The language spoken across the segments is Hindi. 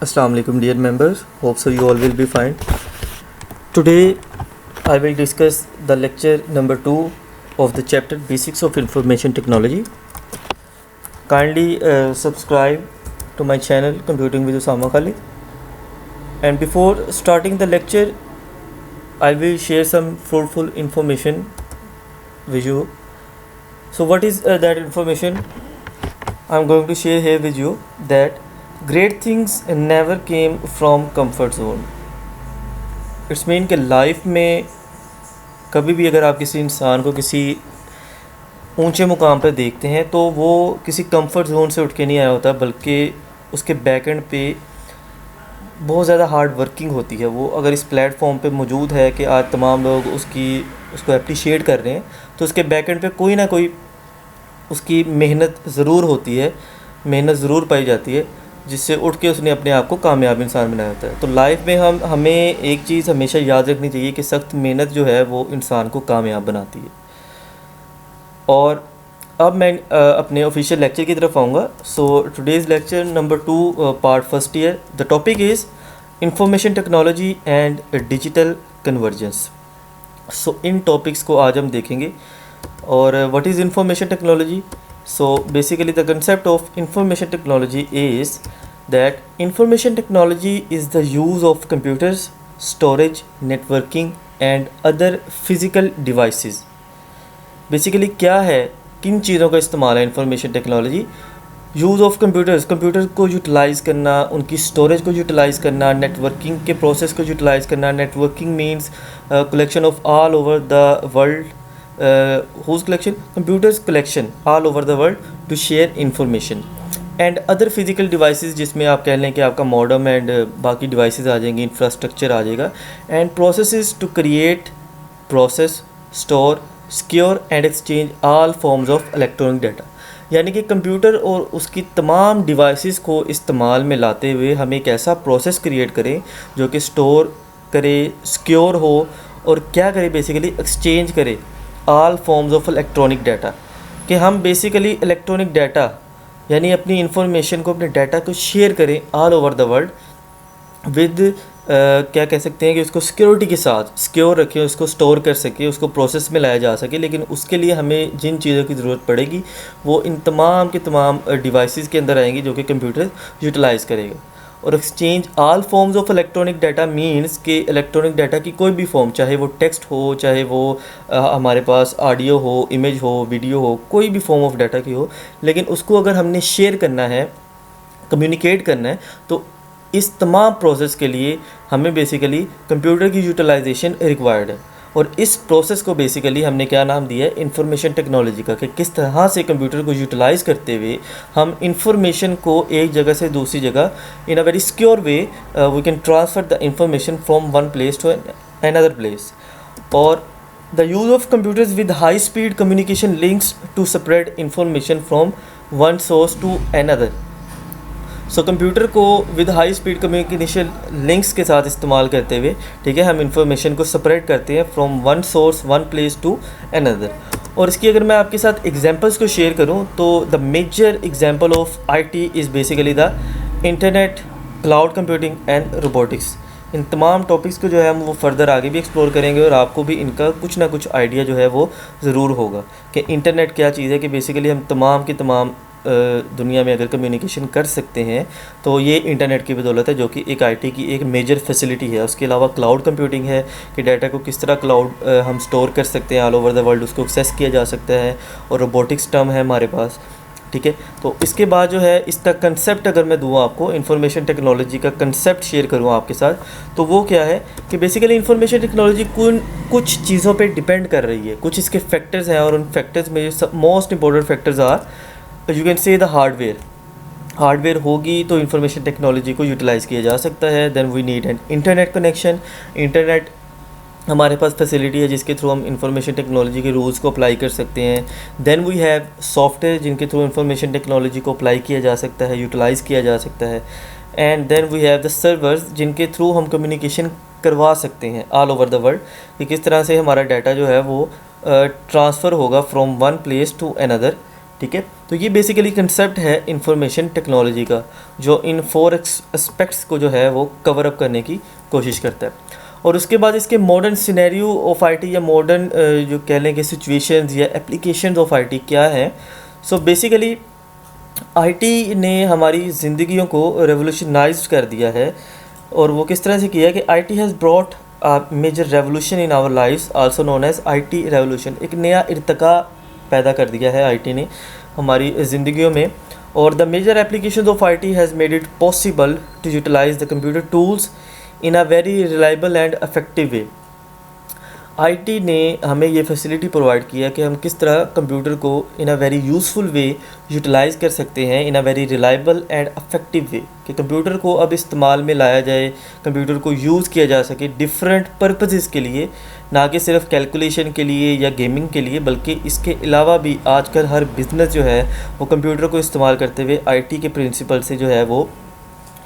Assalamu alaikum dear members, hope so you all will be fine. Today I will discuss the lecture number 2 of the chapter Basics of Information Technology. Kindly subscribe to my channel Computing with Usama Khalid. And before starting the lecture, I will share some fruitful information with you. So what is that information? I am going to share here with you that great things never came from comfort zone. It's mean कि लाइफ में कभी भी अगर आप किसी इंसान को किसी ऊंचे मुकाम पर देखते हैं तो वो किसी कंफर्ट जोन से उठ के नहीं आया होता, बल्कि उसके बैक एंड पे बहुत ज़्यादा हार्ड वर्किंग होती है. वो अगर इस प्लेटफॉर्म पे मौजूद है कि आज तमाम लोग उसको अप्रिशिएट कर रहे हैं, तो उसके बैक एंड पे कोई ना कोई उसकी मेहनत ज़रूर होती है, मेहनत ज़रूर पाई जाती है, जिससे उठ के उसने अपने आप को कामयाब इंसान बनाया होता है. तो लाइफ में हमें एक चीज़ हमेशा याद रखनी चाहिए कि सख्त मेहनत जो है वो इंसान को कामयाब बनाती है. और अब मैं अपने ऑफिशियल लेक्चर की तरफ आऊँगा. सो today's lecture number 2 part first year. The topic is information technology and digital convergence. So in topics को आज हम देखेंगे. और what is information technology? So basically the concept of information technology is that information technology is the use of computers, storage, networking and other physical devices. Basically क्या है, किन चीज़ों का इस्तेमाल है information technology? Use of computers, computer को यूटिलाइज़ करना, उनकी स्टोरेज को यूटिलाइज़ करना, नेटवर्किंग के प्रोसेस को यूटिलाइज़ करना. Networking means collection of all over the world, whose collection? Computers collection all over the world to share information. And other physical devices, जिसमें आप कह लें कि आपका मॉडम एंड बाकी डिवाइसेस आ जाएंगे, इंफ्रास्ट्रक्चर आ जाएगा. And processes to create, process, store, secure and exchange all forms of electronic data. यानी कि कंप्यूटर और उसकी तमाम डिवाइसेस को इस्तेमाल में लाते हुए हम एक ऐसा प्रोसेस क्रिएट करें जो कि स्टोर करे, सिक्योर हो और क्या करे, बेसिकली एक्सचेंज करे all forms of electronic data. कि हम बेसिकली इलेक्ट्रॉनिक डाटा यानी अपनी इंफॉर्मेशन को, अपने डाटा को शेयर करें all over the world with क्या कह सकते हैं कि उसको सिक्योरिटी के साथ सिक्योर रखें, उसको स्टोर कर सके, उसको प्रोसेस में लाया जा सके. लेकिन उसके लिए हमें जिन चीज़ों की ज़रूरत पड़ेगी वो इन तमाम के तमाम डिवाइसेस के अंदर आएंगी जो कि कंप्यूटर यूटिलाइज़ करेगा. और exchange all forms of electronic data means कि इलेक्ट्रॉनिक डाटा की कोई भी फॉर्म, चाहे वो टेक्स्ट हो, चाहे वो हमारे पास ऑडियो हो, इमेज हो, वीडियो हो, कोई भी फॉर्म ऑफ डाटा की हो, लेकिन उसको अगर हमने शेयर करना है, कम्युनिकेट करना है, तो इस तमाम प्रोसेस के लिए हमें बेसिकली कंप्यूटर की यूटिलाइजेशन रिक्वायर्ड है. और इस प्रोसेस को बेसिकली हमने क्या नाम दिया है? इंफॉर्मेशन टेक्नोलॉजी का. कि किस तरह से कंप्यूटर को यूटिलाइज़ करते हुए हम इंफॉर्मेशन को एक जगह से दूसरी जगह in a very secure way we can transfer the information from one place to another place. और the use of computers with high speed communication links to spread information from one source to another. So computer को with high speed communication links के साथ इस्तेमाल करते हुए, ठीक है, हम इंफॉर्मेशन को सेपरेट करते हैं from one source, one place to another. और इसकी अगर मैं आपके साथ एग्जांपल्स को शेयर करूं तो the major example of IT is basically the internet, cloud computing and robotics. इन तमाम टॉपिक्स को जो है हम वो फर्दर आगे भी एक्सप्लोर करेंगे और आपको भी इनका कुछ ना कुछ आइडिया जो है वो ज़रूर होगा कि इंटरनेट क्या चीज़ है. कि बेसिकली हम तमाम की तमाम दुनिया में अगर कम्युनिकेशन कर सकते हैं तो ये इंटरनेट की बदौलत है, जो कि एक आईटी की एक मेजर फैसिलिटी है. उसके अलावा क्लाउड कंप्यूटिंग है कि डाटा को किस तरह क्लाउड हम स्टोर कर सकते हैं ऑल ओवर द वर्ल्ड, उसको एक्सेस किया जा सकता है. और रोबोटिक्स टर्म है हमारे पास, ठीक है. तो इसके बाद जो है इसका कंसेप्ट अगर मैं दूँ आपको, इंफॉर्मेशन टेक्नोलॉजी का कंसेप्ट शेयर करूँ आपके साथ, तो वो क्या है कि बेसिकली इंफॉर्मेशन टेक्नोलॉजी कुछ चीज़ों पे डिपेंड कर रही है. कुछ इसके फैक्टर्स हैं और उन फैक्टर्स में most important factors are, you can say the hardware होगी तो इंफॉर्मेशन टेक्नोलॉजी को यूटिलाइज़ किया जा सकता है. Then we need an internet connection. Internet हमारे पास फैसिलिटी है जिसके थ्रू हम इंफॉर्मेशन टेक्नोलॉजी के रूल्स को अप्लाई कर सकते हैं. देन वी हैव सॉफ्टवेयर जिनके थ्रू इंफॉर्मेशन टेक्नोलॉजी को अप्लाई किया जा सकता है, यूटिलाइज़ किया जा सकता है. And then we have the servers जिनके थ्रू हम कम्युनिकेशन करवा सकते हैं ऑल ओवर द वर्ल्ड कि किस तरह से हमारा डाटा जो है वो ट्रांसफ़र होगा from one place to another. ठीक है। तो ये बेसिकली कंसेप्ट है इंफॉर्मेशन टेक्नोलॉजी का, जो इन 4 एस्पेक्ट्स को जो है वो कवर अप करने की कोशिश करता है। और उसके बाद इसके मॉडर्न सिनेरियो ऑफ आईटी या मॉडर्न जो कह लें कि सिचुएशंस या एप्लीकेशंस ऑफ आईटी क्या है। सो बेसिकली आईटी ने हमारी ज़िंदगियों को रेवोल्यूशनाइज कर दिया है। और वो किस तरह से किया है कि IT has brought major revolution in our lifes, also known as IT revolution. एक नया इर्तिका पैदा कर दिया है आईटी ने हमारी ज़िंदगियों में। और the major application of IT has made it possible to utilise the computer tools in a very reliable and effective way. IT ने हमें ये फैसिलिटी प्रोवाइड किया कि हम किस तरह कंप्यूटर को in a very useful way utilize कर सकते हैं, in a very reliable and effective way, कि कंप्यूटर को अब इस्तेमाल में लाया जाए, कंप्यूटर को यूज़ किया जा सके डिफरेंट पर्पसेस के लिए, ना कि सिर्फ कैलकुलेशन के लिए या गेमिंग के लिए, बल्कि इसके अलावा भी आजकल हर बिज़नेस जो है वो कंप्यूटर को इस्तेमाल करते हुए आईटी के प्रिंसिपल से जो है वो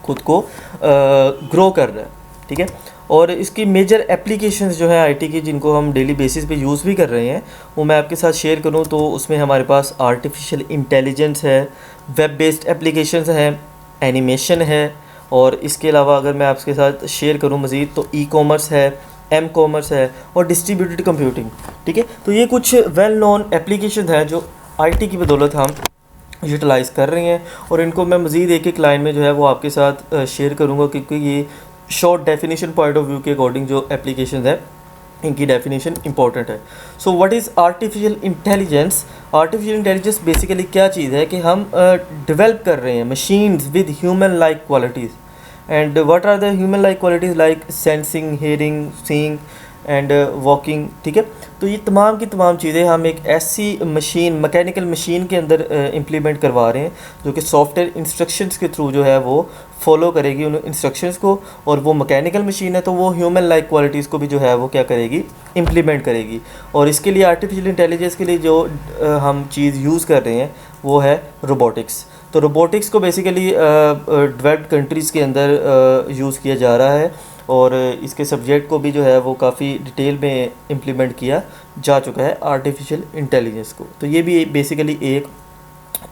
खुद को ग्रो कर रहा है, ठीक है। और इसकी मेजर एप्लीकेशंस जो है आईटी की, जिनको हम डेली बेसिस पे यूज़ भी कर रहे हैं, वो मैं आपके साथ शेयर करूँ तो उसमें हमारे पास आर्टिफिशियल इंटेलिजेंस है, वेब बेस्ड एप्लीकेशंस हैं, एनिमेशन है, और इसके अलावा अगर मैं आपके साथ शेयर करूँ मज़ीद तो ई कॉमर्स है, एम कॉमर्स है, और डिस्ट्रीब्यूटेड कंप्यूटिंग, ठीक है। तो ये कुछ वेल नोन एप्लीकेशन हैं जो आईटी की बदौलत हम यूटिलाइज़ कर रहे हैं। और इनको मैं मज़ीद एक लाइन में जो है वो आपके साथ शेयर करूँगा, क्योंकि ये short definition point of view के अकॉर्डिंग जो एप्लीकेशन है इनकी डेफिनेशन इंपॉर्टेंट है। So what is artificial intelligence? Artificial intelligence basically क्या चीज़ है कि हम डेवलप कर रहे हैं machines with human like qualities. And what are the human like qualities? Like sensing, hearing, seeing and walking, ठीक है। तो ये तमाम की तमाम चीज़ें हम एक ऐसी मशीन, मैकेनिकल मशीन के अंदर इम्प्लीमेंट करवा रहे हैं जो कि सॉफ्टवेयर इंस्ट्रक्शंस के थ्रू जो है वो फॉलो करेगी उन इंस्ट्रक्शंस को। और वो मैकेनिकल मशीन है तो वो ह्यूमन लाइक क्वालिटीज़ को भी जो है वो क्या करेगी, इम्प्लीमेंट करेगी। और इसके लिए आर्टिफिशियल इंटेलिजेंस के लिए जो हम चीज़ यूज़ कर रहे हैं वो है रोबोटिक्स। तो रोबोटिक्स को बेसिकली डेवलप्ड कंट्रीज़ के अंदर यूज़ किया जा रहा है, और इसके सब्जेक्ट को भी जो है वो काफ़ी डिटेल में इम्प्लीमेंट किया जा चुका है आर्टिफिशियल इंटेलिजेंस को। तो ये भी बेसिकली एक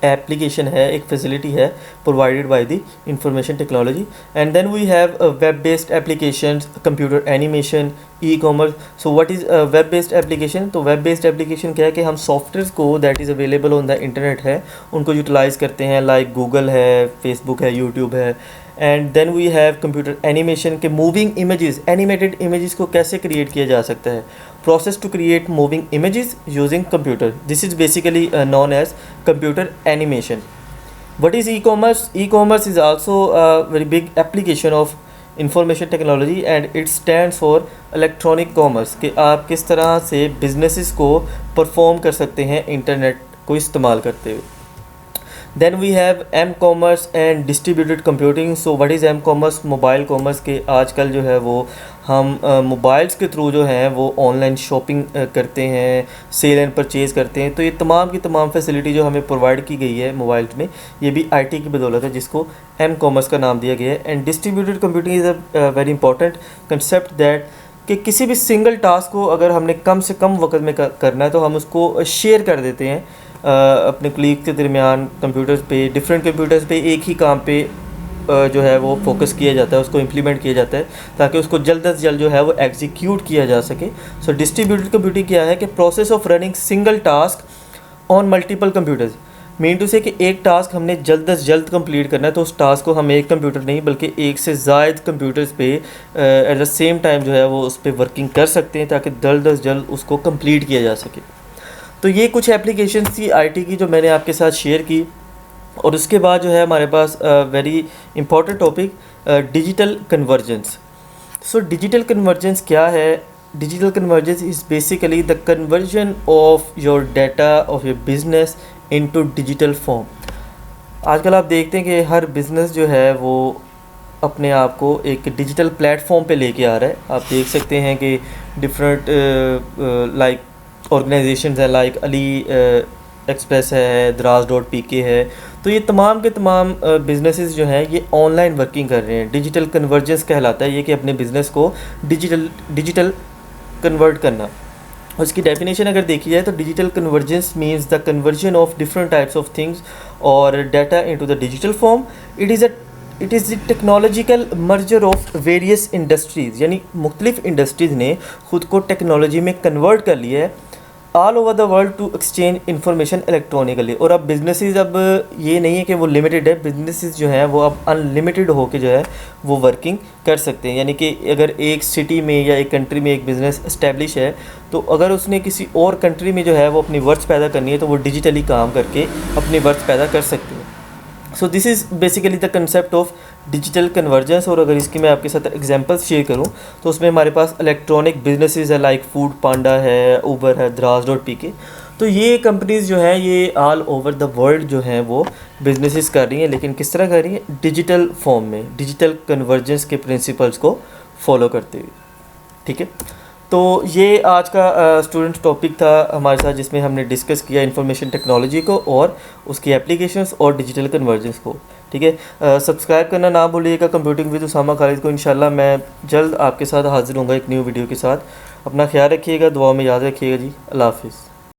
एप्लीकेशन है, एक फैसिलिटी है provided by the information technology. And then we have web based applications, computer animation, e commerce. So what is web based application? तो वेब बेस्ड एप्लीकेशन क्या है कि हम सॉफ्टवेयर को that is available on the internet है उनको यूटिलाइज़ करते हैं, लाइक गूगल है, फेसबुक है, यूट्यूब है। And then we have computer animation के मूविंग इमेजेस, एनिमेटेड इमेजेस को कैसे क्रिएट किया जा सकता है, process to create moving images using computer, this is basically known as computer animation. What is e-commerce? E-commerce is also a very big application of information technology and it stands for electronic commerce, कि आप किस तरह से businesses को परफॉर्म कर सकते हैं इंटरनेट को इस्तेमाल करते हुए। Then we have M commerce and distributed computing. So what is M commerce? Mobile commerce के आजकल जो है वो हम मोबाइल्स के थ्रू जो हैं वो ऑनलाइन शॉपिंग करते हैं, सेल एंड परचेज़ करते हैं। तो ये तमाम की तमाम फैसिलिटी जो हमें प्रोवाइड की गई है मोबाइल्स में, ये भी आईटी की बदौलत है, जिसको एम कॉमर्स का नाम दिया गया है। And distributed computing is a very important concept that कि किसी भी सिंगल टास्क को अगर हमने कम से कम वक्त में करना है तो हम उसको शेयर कर देते हैं अपने कलीग के दरमियान कंप्यूटर्स पे, डिफरेंट कंप्यूटर्स पे एक ही काम पे जो है वो फोकस किया जाता है, उसको इम्प्लीमेंट किया जाता है ताकि उसको जल्द से जल्द जो है वो एग्जीक्यूट किया जा सके। सो डिस्ट्रीब्यूटेड कंप्यूटिंग क्या है कि process of running single task on multiple computers, mean to say कि एक टास्क हमने जल्द से जल्द कंप्लीट करना है तो उस टास्क को हम एक कंप्यूटर नहीं बल्कि एक से ज़ायद कंप्यूटर्स पे एट द सेम टाइम जो है वो उस पर वर्किंग कर सकते हैं ताकि जल्द से जल्द उसको कंप्लीट किया जा सके। तो ये कुछ एप्लीकेशन थी आईटी की जो मैंने आपके साथ शेयर की। और उसके बाद जो है हमारे पास very important topic digital convergence. So digital convergence क्या है? Digital convergence is basically the conversion of your data of your business into digital form. आजकल आप देखते हैं कि हर बिज़नेस जो है वो अपने आप को एक डिजिटल प्लेटफॉर्म पे लेके आ रहा है। आप देख सकते हैं कि डिफरेंट लाइक ऑर्गेनाइजेशंस है, लाइक अली एक्सप्रेस है, दराज.pk है। तो ये तमाम के तमाम बिजनेसेस जो हैं ये ऑनलाइन वर्किंग कर रहे हैं। डिजिटल कन्वर्जेंस कहलाता है ये कि अपने बिज़नेस को डिजिटल कन्वर्ट करना। और इसकी डेफिनेशन अगर देखी जाए तो digital convergence means the conversion of different types of things और data into the digital form. It is the technological merger of various industries, यानी मुख्तलिफ इंडस्ट्रीज़ ने ख़ुद को टेक्नोलॉजी में कन्वर्ट कर लिया है all over the world to exchange information electronically. और अब बिजनेसेस अब ये नहीं है कि वो लिमिटेड है, बिजनेसेस जो हैं वो अब अनलिमिटेड होके जो है वो वर्किंग कर सकते हैं। यानी कि अगर एक सिटी में या एक कंट्री में एक बिज़नेस इस्टेब्लिश है तो अगर उसने किसी और कंट्री में जो है वो अपनी वर्थ पैदा करनी है तो वो डिजिटली काम करके अपनी वर्थ पैदा कर सकते हैं। So this is basically the concept of digital convergence. और अगर इसकी मैं आपके साथ एग्जांपल्स शेयर करूं तो उसमें हमारे पास इलेक्ट्रॉनिक बिजनेसेस है लाइक फूड पांडा है, ऊबर है, Draaz.pk। तो ये कंपनीज़ जो हैं ये ऑल ओवर द वर्ल्ड जो हैं वो बिजनेसेस कर रही हैं, लेकिन किस तरह कर रही हैं? डिजिटल फॉर्म में, डिजिटल कन्वर्जेंस के प्रिंसिपल्स को फॉलो करते हुए। ठीक है, तो ये आज का स्टूडेंट टॉपिक था हमारे साथ, जिसमें हमने डिस्कस किया इंफॉर्मेशन टेक्नोलॉजी को और उसकी एप्लीकेशंस और डिजिटल कन्वर्जेंस को। ठीक है, सब्सक्राइब करना ना भूलिएगा कंप्यूटिंग विद उसामा खालिद को। इंशाल्लाह मैं जल्द आपके साथ हाजिर होऊंगा एक न्यू वीडियो के साथ। अपना ख्याल रखिएगा, दुआ में याद रखिएगा जी। अल्लाह हाफिज़।